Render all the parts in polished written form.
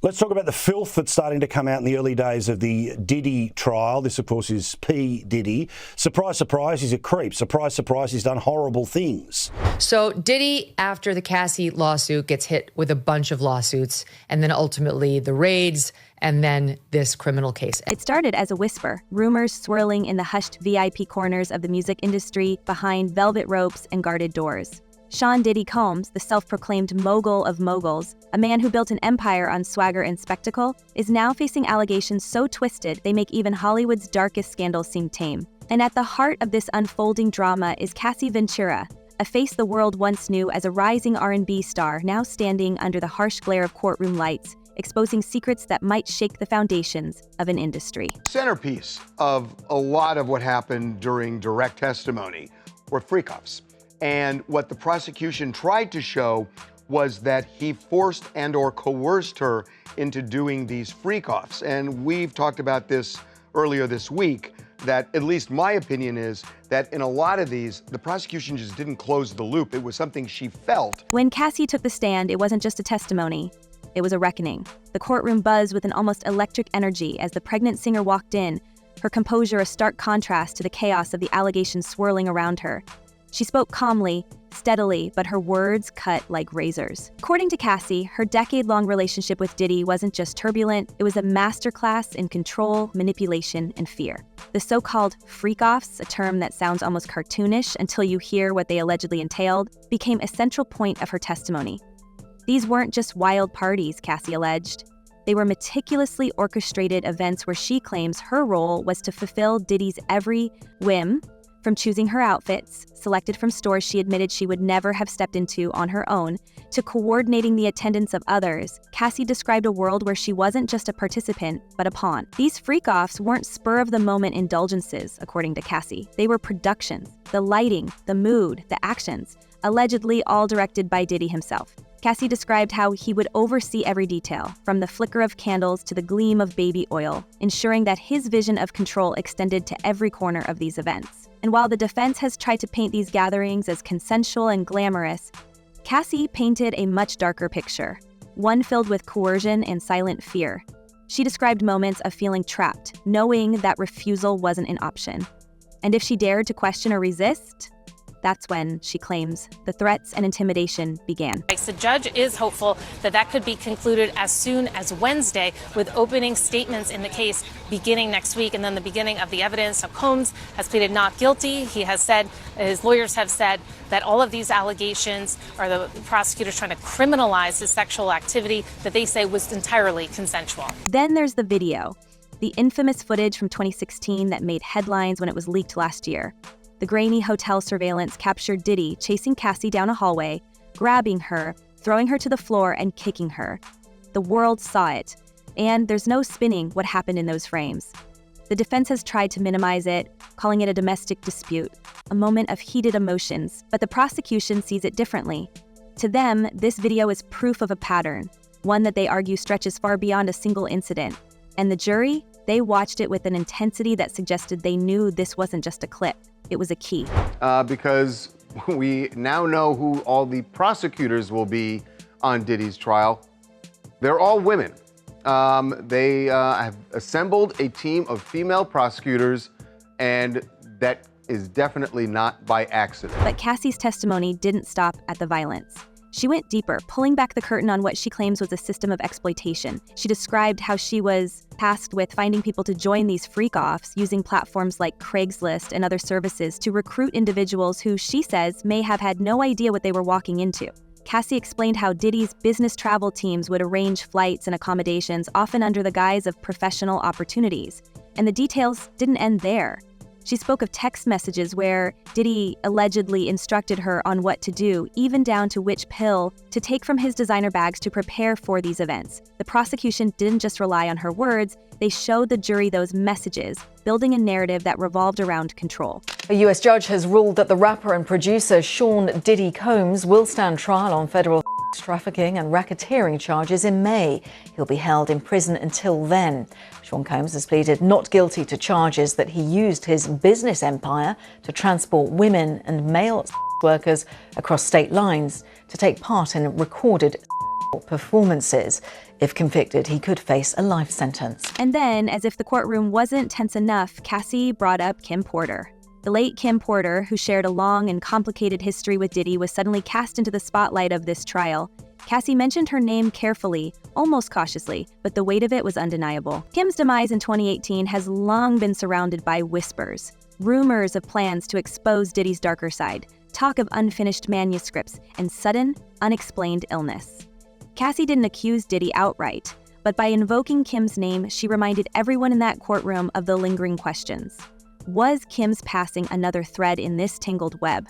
Let's talk about the filth that's starting to come out in the early days of the Diddy trial. This, of course, is P. Diddy. Surprise, surprise, he's a creep. Surprise, surprise, he's done horrible things. So Diddy, after the Cassie lawsuit, gets hit with a bunch of lawsuits, and then ultimately the raids, and then this criminal case. It started as a whisper, rumors swirling in the hushed VIP corners of the music industry behind velvet ropes and guarded doors. Sean Diddy Combs, the self-proclaimed mogul of moguls, a man who built an empire on swagger and spectacle, is now facing allegations so twisted they make even Hollywood's darkest scandals seem tame. And at the heart of this unfolding drama is Cassie Ventura, a face the world once knew as a rising R&B star, now standing under the harsh glare of courtroom lights, exposing secrets that might shake the foundations of an industry. Centerpiece of a lot of what happened during direct testimony were freak-offs. And what the prosecution tried to show was that he forced and/or coerced her into doing these freak-offs. And we've talked about this earlier this week, that at least my opinion is that in a lot of these, the prosecution just didn't close the loop. It was something she felt. When Cassie took the stand, it wasn't just a testimony. It was a reckoning. The courtroom buzzed with an almost electric energy as the pregnant singer walked in, her composure a stark contrast to the chaos of the allegations swirling around her. She spoke calmly, steadily, but her words cut like razors. According to Cassie, her decade-long relationship with Diddy wasn't just turbulent, it was a masterclass in control, manipulation, and fear. The so-called freak-offs, a term that sounds almost cartoonish until you hear what they allegedly entailed, became a central point of her testimony. These weren't just wild parties, Cassie alleged. They were meticulously orchestrated events where she claims her role was to fulfill Diddy's every whim, from choosing her outfits, selected from stores she admitted she would never have stepped into on her own, to coordinating the attendance of others. Cassie described a world where she wasn't just a participant, but a pawn. These freak-offs weren't spur-of-the-moment indulgences, according to Cassie. They were productions, the lighting, the mood, the actions, allegedly all directed by Diddy himself. Cassie described how he would oversee every detail, from the flicker of candles to the gleam of baby oil, ensuring that his vision of control extended to every corner of these events. And while the defense has tried to paint these gatherings as consensual and glamorous, Cassie painted a much darker picture, one filled with coercion and silent fear. She described moments of feeling trapped, knowing that refusal wasn't an option. And if she dared to question or resist, that's when, she claims, the threats and intimidation began. The judge is hopeful that that could be concluded as soon as Wednesday, with opening statements in the case beginning next week and then the beginning of the evidence. So Combs has pleaded not guilty. He has said, his lawyers have said, that all of these allegations are the prosecutors trying to criminalize his sexual activity that they say was entirely consensual. Then there's the video, the infamous footage from 2016 that made headlines when it was leaked last year. The grainy hotel surveillance captured Diddy chasing Cassie down a hallway, grabbing her, throwing her to the floor, and kicking her. The world saw it, and there's no spinning what happened in those frames. The defense has tried to minimize it, calling it a domestic dispute, a moment of heated emotions, but the prosecution sees it differently. To them, this video is proof of a pattern, one that they argue stretches far beyond a single incident. And the jury, they watched it with an intensity that suggested they knew this wasn't just a clip. It was a key. Because we now know who all the prosecutors will be on Diddy's trial. They're all women. They have assembled a team of female prosecutors, and that is definitely not by accident. But Cassie's testimony didn't stop at the violence. She went deeper, pulling back the curtain on what she claims was a system of exploitation. She described how she was tasked with finding people to join these freak-offs, using platforms like Craigslist and other services to recruit individuals who, she says, may have had no idea what they were walking into. Cassie explained how Diddy's business travel teams would arrange flights and accommodations, often under the guise of professional opportunities. And the details didn't end there. She spoke of text messages where Diddy allegedly instructed her on what to do, even down to which pill to take from his designer bags to prepare for these events. The prosecution didn't just rely on her words, they showed the jury those messages, building a narrative that revolved around control. A U.S. judge has ruled that the rapper and producer Sean Diddy Combs will stand trial on federal trafficking and racketeering charges in May. He'll be held in prison until then. Sean Combs has pleaded not guilty to charges that he used his business empire to transport women and male workers across state lines to take part in recorded performances. If convicted, he could face a life sentence. And then, as if the courtroom wasn't tense enough, Cassie brought up Kim Porter. The late Kim Porter, who shared a long and complicated history with Diddy, was suddenly cast into the spotlight of this trial. Cassie mentioned her name carefully, almost cautiously, but the weight of it was undeniable. Kim's demise in 2018 has long been surrounded by whispers, rumors of plans to expose Diddy's darker side, talk of unfinished manuscripts, and sudden, unexplained illness. Cassie didn't accuse Diddy outright, but by invoking Kim's name, she reminded everyone in that courtroom of the lingering questions. Was Kim's passing another thread in this tangled web?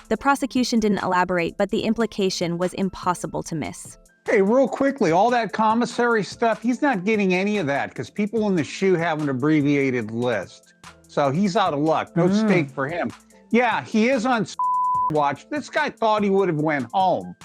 The prosecution didn't elaborate, but the implication was impossible to miss. Hey, real quickly, all that commissary stuff, he's not getting any of that because people in the SHU have an abbreviated list. So he's out of luck. No stake for him. Yeah, he is on watch. This guy thought he would have went home.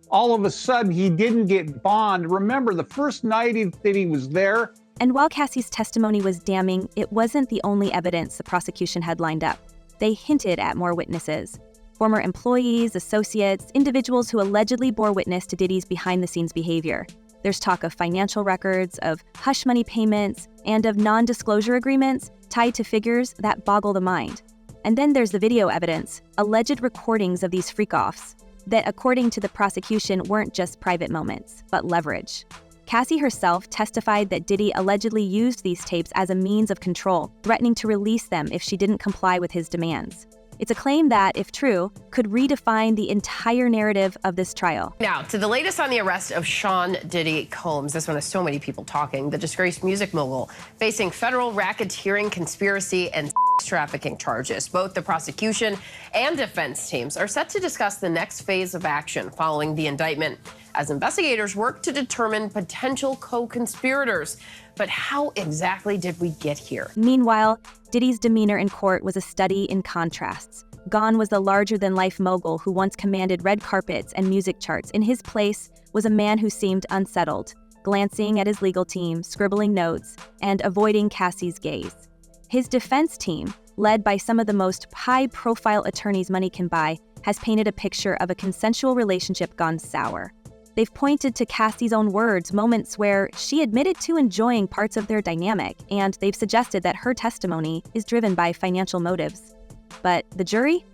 All of a sudden, he didn't get bond. Remember, the first night that he was there. And while Cassie's testimony was damning, it wasn't the only evidence the prosecution had lined up. They hinted at more witnesses. Former employees, associates, individuals who allegedly bore witness to Diddy's behind-the-scenes behavior. There's talk of financial records, of hush money payments, and of non-disclosure agreements tied to figures that boggle the mind. And then there's the video evidence, alleged recordings of these freak-offs, that according to the prosecution weren't just private moments, but leverage. Cassie herself testified that Diddy allegedly used these tapes as a means of control, threatening to release them if she didn't comply with his demands. It's a claim that, if true, could redefine the entire narrative of this trial. Now, to the latest on the arrest of Sean Diddy Combs. This one has so many people talking. The disgraced music mogul facing federal racketeering, conspiracy, and trafficking charges. Both the prosecution and defense teams are set to discuss the next phase of action following the indictment as investigators work to determine potential co-conspirators. But how exactly did we get here? Meanwhile, Diddy's demeanor in court was a study in contrasts. Gone was the larger-than-life mogul who once commanded red carpets and music charts. In his place was a man who seemed unsettled, glancing at his legal team, scribbling notes, and avoiding Cassie's gaze. His defense team, led by some of the most high-profile attorneys money can buy, has painted a picture of a consensual relationship gone sour. They've pointed to Cassie's own words, moments where she admitted to enjoying parts of their dynamic, and they've suggested that her testimony is driven by financial motives. But the jury?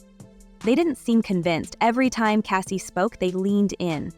They didn't seem convinced. Every time Cassie spoke, they leaned in.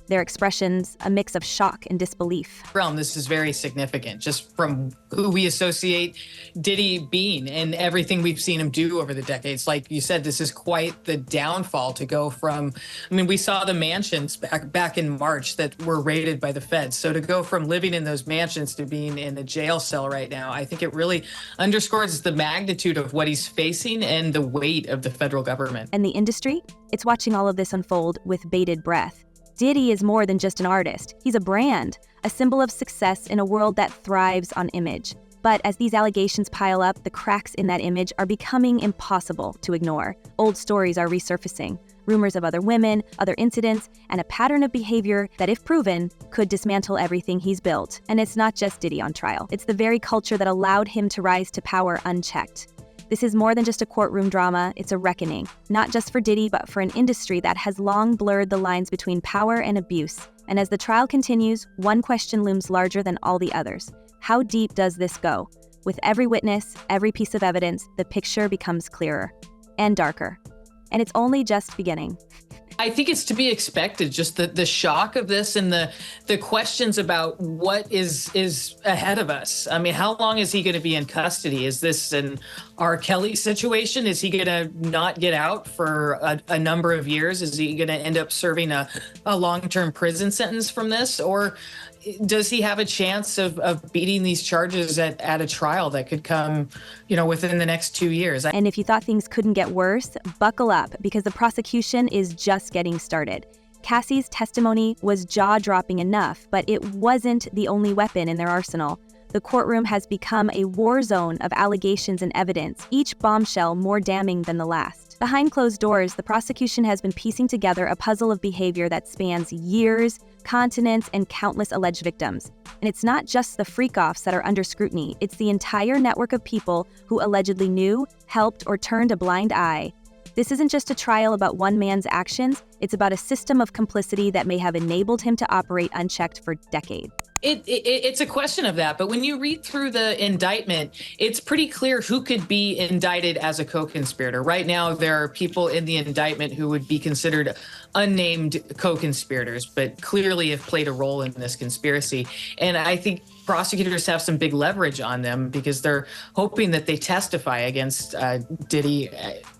Their expressions, a mix of shock and disbelief. This is very significant, just from who we associate Diddy being and everything we've seen him do over the decades. Like you said, this is quite the downfall to go from, we saw the mansions back in March that were raided by the feds. So to go from living in those mansions to being in a jail cell right now, I think it really underscores the magnitude of what he's facing and the weight of the federal government. And the industry? It's watching all of this unfold with bated breath. Diddy is more than just an artist. He's a brand, a symbol of success in a world that thrives on image. But as these allegations pile up, the cracks in that image are becoming impossible to ignore. Old stories are resurfacing, rumors of other women, other incidents, and a pattern of behavior that, if proven, could dismantle everything he's built. And it's not just Diddy on trial. It's the very culture that allowed him to rise to power unchecked. This is more than just a courtroom drama, it's a reckoning, not just for Diddy, but for an industry that has long blurred the lines between power and abuse. And as the trial continues, one question looms larger than all the others. How deep does this go? With every witness, every piece of evidence, the picture becomes clearer and darker. And it's only just beginning. I think it's to be expected, just the shock of this and the questions about what is ahead of us. How long is he going to be in custody? Is this an R. Kelly situation? Is he going to not get out for a number of years? Is he going to end up serving a long-term prison sentence from this? Or does he have a chance of beating these charges at a trial that could come, within the next 2 years? And if you thought things couldn't get worse, buckle up, because the prosecution is just getting started. Cassie's testimony was jaw-dropping enough, but it wasn't the only weapon in their arsenal. The courtroom has become a war zone of allegations and evidence, each bombshell more damning than the last. Behind closed doors, the prosecution has been piecing together a puzzle of behavior that spans years, continents, and countless alleged victims. And it's not just the freak-offs that are under scrutiny, it's the entire network of people who allegedly knew, helped, or turned a blind eye. This isn't just a trial about one man's actions, it's about a system of complicity that may have enabled him to operate unchecked for decades. It's a question of that, but when you read through the indictment, it's pretty clear who could be indicted as a co-conspirator. Right now, there are people in the indictment who would be considered unnamed co-conspirators, but clearly have played a role in this conspiracy. And I think prosecutors have some big leverage on them because they're hoping that they testify against Diddy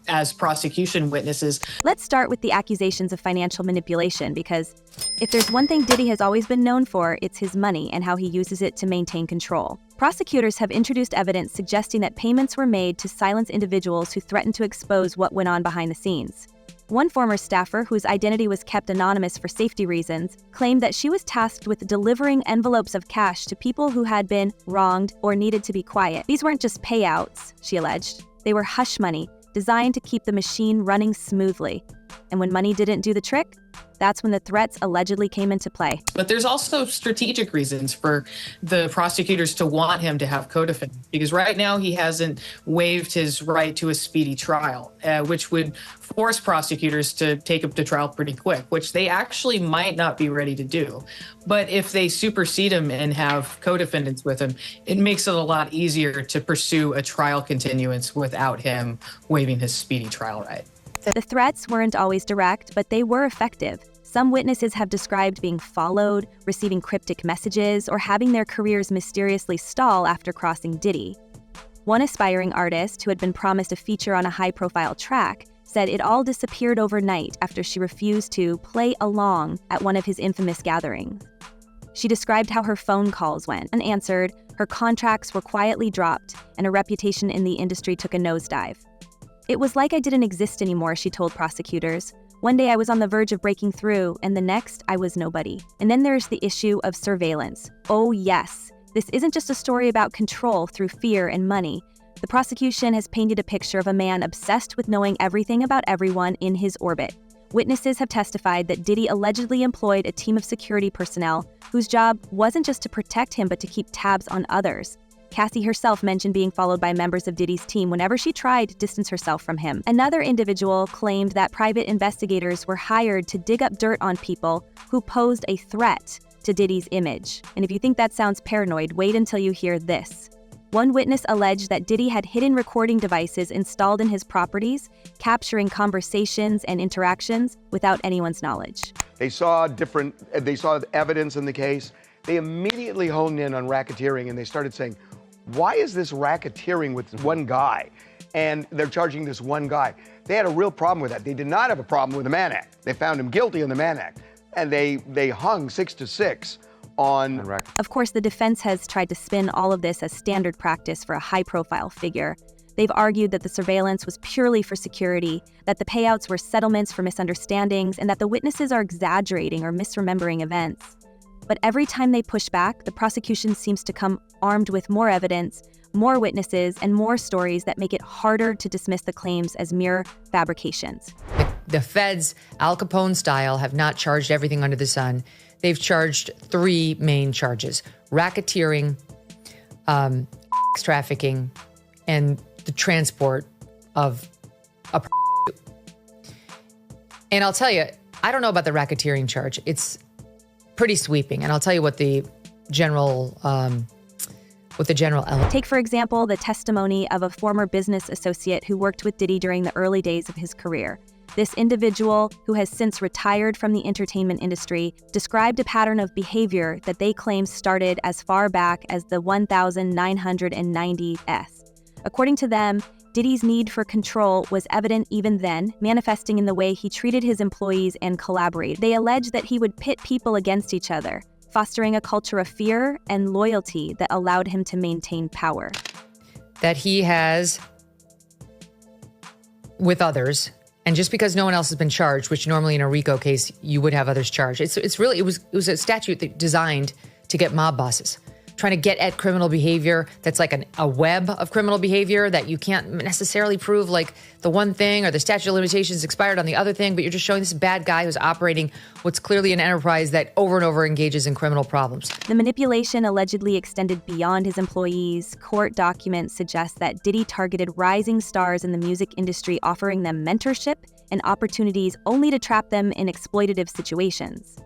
as prosecution witnesses. Let's start with the accusations of financial manipulation, because if there's one thing Diddy has always been known for, it's his money and how he uses it to maintain control. Prosecutors have introduced evidence suggesting that payments were made to silence individuals who threatened to expose what went on behind the scenes. One former staffer, whose identity was kept anonymous for safety reasons, claimed that she was tasked with delivering envelopes of cash to people who had been wronged or needed to be quiet. These weren't just payouts, she alleged. They were hush money, designed to keep the machine running smoothly. And when money didn't do the trick, that's when the threats allegedly came into play. But there's also strategic reasons for the prosecutors to want him to have co-defendants, because right now he hasn't waived his right to a speedy trial, which would force prosecutors to take him to trial pretty quick, which they actually might not be ready to do. But if they supersede him and have co-defendants with him, it makes it a lot easier to pursue a trial continuance without him waiving his speedy trial right. The threats weren't always direct, but they were effective. Some witnesses have described being followed, receiving cryptic messages, or having their careers mysteriously stall after crossing Diddy. One aspiring artist, who had been promised a feature on a high-profile track, said it all disappeared overnight after she refused to play along at one of his infamous gatherings. She described how her phone calls went unanswered, her contracts were quietly dropped, and her reputation in the industry took a nosedive. It was like I didn't exist anymore, she told prosecutors. One day I was on the verge of breaking through, and the next I was nobody. And then there's the issue of surveillance. Oh yes, this isn't just a story about control through fear and money. The prosecution has painted a picture of a man obsessed with knowing everything about everyone in his orbit. Witnesses have testified that Diddy allegedly employed a team of security personnel whose job wasn't just to protect him but to keep tabs on others. Cassie herself mentioned being followed by members of Diddy's team whenever she tried to distance herself from him. Another individual claimed that private investigators were hired to dig up dirt on people who posed a threat to Diddy's image. And if you think that sounds paranoid, wait until you hear this. One witness alleged that Diddy had hidden recording devices installed in his properties, capturing conversations and interactions without anyone's knowledge. They saw evidence in the case. They immediately honed in on racketeering, and they started saying, why is this racketeering with one guy? And they're charging this one guy. They had a real problem with that. They did not have a problem with the Mann Act. They found him guilty on the Mann Act, and they hung 6-6 on racketeering. Of course, the defense has tried to spin all of this as standard practice for a high-profile figure. They've argued that the surveillance was purely for security, that the payouts were settlements for misunderstandings, and that the witnesses are exaggerating or misremembering events. But every time they push back, the prosecution seems to come armed with more evidence, more witnesses, and more stories that make it harder to dismiss the claims as mere fabrications. The feds, Al Capone style, have not charged everything under the sun. They've charged 3 main charges: racketeering, trafficking, and the transport of a prostitute. And I'll tell you, I don't know about the racketeering charge. It's pretty sweeping, and I'll tell you what the general element. Take, for example, the testimony of a former business associate who worked with Diddy during the early days of his career. This individual, who has since retired from the entertainment industry, described a pattern of behavior that they claim started as far back as the 1990s. According to them, Diddy's need for control was evident even then, manifesting in the way he treated his employees and collaborators. They allege that he would pit people against each other, fostering a culture of fear and loyalty that allowed him to maintain power. That he has with others, and just because no one else has been charged, which normally in a RICO case you would have others charged. It was a statute that designed to get mob bosses. trying to get at criminal behavior that's like a web of criminal behavior that you can't necessarily prove like the one thing or the statute of limitations expired on the other thing, but you're just showing this bad guy who's operating what's clearly an enterprise that over and over engages in criminal problems. The manipulation allegedly extended beyond his employees. Court documents suggest that Diddy targeted rising stars in the music industry, offering them mentorship and opportunities only to trap them in exploitative situations.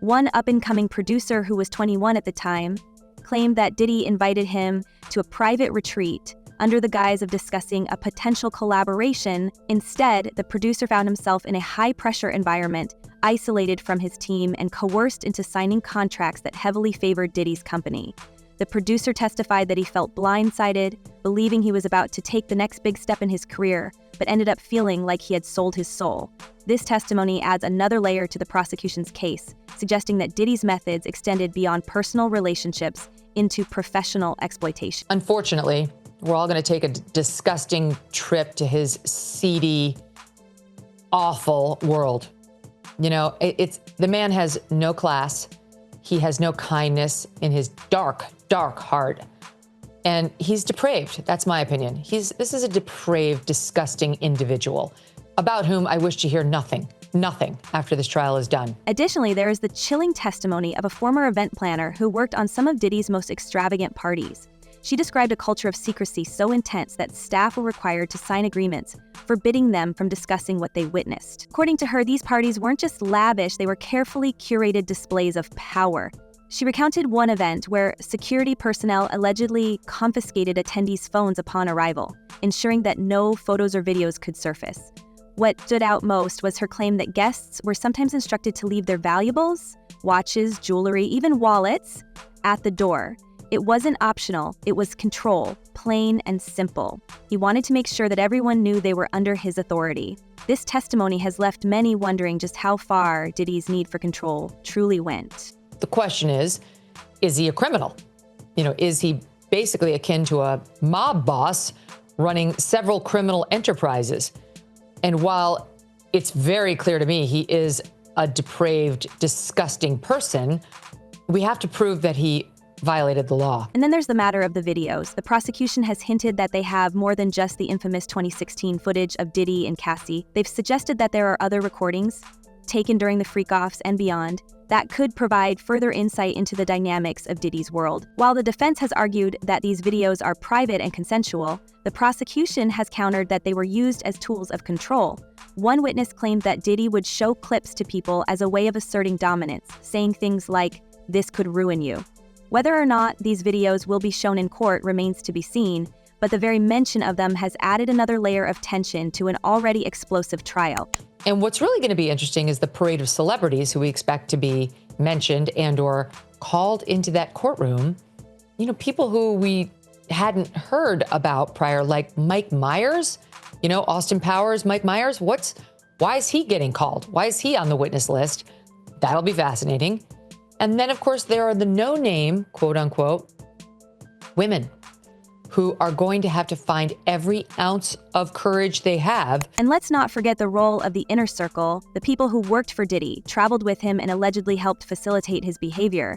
One up-and-coming producer who was 21 at the time claimed that Diddy invited him to a private retreat under the guise of discussing a potential collaboration. Instead, the producer found himself in a high-pressure environment, isolated from his team, and coerced into signing contracts that heavily favored Diddy's company. The producer testified that he felt blindsided, believing he was about to take the next big step in his career, but ended up feeling like he had sold his soul. This testimony adds another layer to the prosecution's case, suggesting that Diddy's methods extended beyond personal relationships into professional exploitation. Unfortunately, we're all going to take a disgusting trip to his seedy, awful world. You know, the man has no class. He has no kindness in his dark, dark heart. And he's depraved. That's my opinion. This is a depraved, disgusting individual about whom I wish to hear nothing after this trial is done. Additionally, there is the chilling testimony of a former event planner who worked on some of Diddy's most extravagant parties. She described a culture of secrecy so intense that staff were required to sign agreements, forbidding them from discussing what they witnessed. According to her, these parties weren't just lavish, they were carefully curated displays of power. She recounted one event where security personnel allegedly confiscated attendees' phones upon arrival, ensuring that no photos or videos could surface. What stood out most was her claim that guests were sometimes instructed to leave their valuables, watches, jewelry, even wallets, at the door. It wasn't optional, it was control, plain and simple. He wanted to make sure that everyone knew they were under his authority. This testimony has left many wondering just how far Diddy's need for control truly went. The question is he a criminal? You know, is he basically akin to a mob boss running several criminal enterprises? And while it's very clear to me he is a depraved, disgusting person, we have to prove that he violated the law. And then there's the matter of the videos. The prosecution has hinted that they have more than just the infamous 2016 footage of Diddy and Cassie. They've suggested that there are other recordings taken during the freak-offs and beyond that could provide further insight into the dynamics of Diddy's world. While the defense has argued that these videos are private and consensual, the prosecution has countered that they were used as tools of control. One witness claimed that Diddy would show clips to people as a way of asserting dominance, saying things like, "This could ruin you." Whether or not these videos will be shown in court remains to be seen, but the very mention of them has added another layer of tension to an already explosive trial. And what's really going to be interesting is the parade of celebrities who we expect to be mentioned and or called into that courtroom. You know, people who we hadn't heard about prior, like Mike Myers, you know, Austin Powers, Mike Myers. Why is he getting called? Why is he on the witness list? That'll be fascinating. And then, of course, there are the no-name, quote unquote, women who are going to have to find every ounce of courage they have. And let's not forget the role of the inner circle, the people who worked for Diddy, traveled with him, and allegedly helped facilitate his behavior.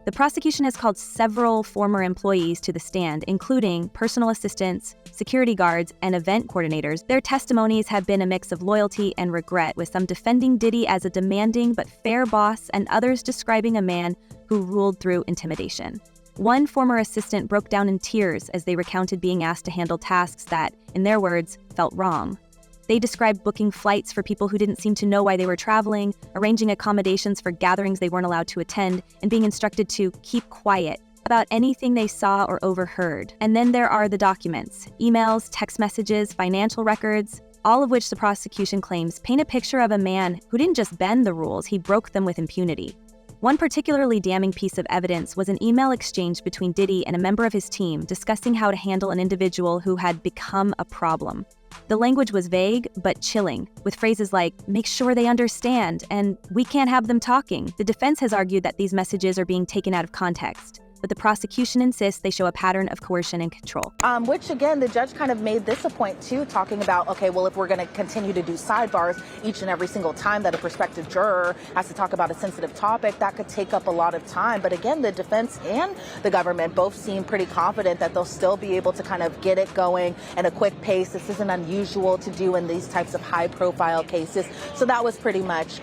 The prosecution has called several former employees to the stand, including personal assistants, security guards, and event coordinators. Their testimonies have been a mix of loyalty and regret, with some defending Diddy as a demanding but fair boss and others describing a man who ruled through intimidation. One former assistant broke down in tears as they recounted being asked to handle tasks that, in their words, felt wrong. They described booking flights for people who didn't seem to know why they were traveling, arranging accommodations for gatherings they weren't allowed to attend, and being instructed to keep quiet about anything they saw or overheard. And then there are the documents, emails, text messages, financial records, all of which the prosecution claims paint a picture of a man who didn't just bend the rules, he broke them with impunity. One particularly damning piece of evidence was an email exchange between Diddy and a member of his team discussing how to handle an individual who had become a problem. The language was vague but chilling, with phrases like, "make sure they understand," and "we can't have them talking." The defense has argued that these messages are being taken out of context. but the prosecution insists they show a pattern of coercion and control. Which, again, the judge kind of made this a point, too, talking about, okay, well, if we're going to continue to do sidebars each and every single time that a prospective juror has to talk about a sensitive topic, that could take up a lot of time. But again, the defense and the government both seem pretty confident that they'll still be able to kind of get it going at a quick pace. This isn't unusual to do in these types of high-profile cases. So that was pretty much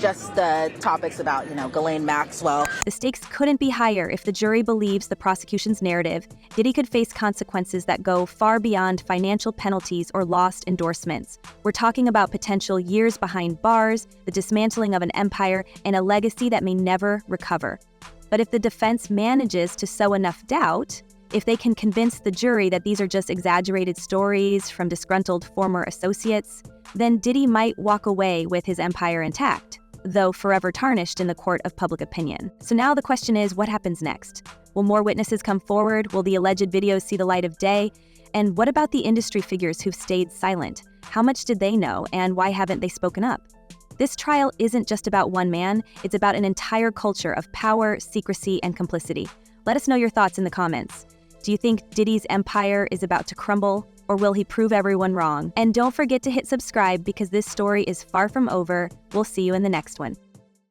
just the topics about, Ghislaine Maxwell. The stakes couldn't be higher if the jury believes the prosecution's narrative. Diddy could face consequences that go far beyond financial penalties or lost endorsements. We're talking about potential years behind bars, the dismantling of an empire, and a legacy that may never recover. But if the defense manages to sow enough doubt, if they can convince the jury that these are just exaggerated stories from disgruntled former associates, then Diddy might walk away with his empire intact, though forever tarnished in the court of public opinion. So now the question is, what happens next? Will more witnesses come forward? Will the alleged videos see the light of day? And what about the industry figures who've stayed silent? How much did they know, and why haven't they spoken up? This trial isn't just about one man, it's about an entire culture of power, secrecy, and complicity. Let us know your thoughts in the comments. Do you think Diddy's empire is about to crumble, or will he prove everyone wrong? And don't forget to hit subscribe because this story is far from over. We'll see you in the next one.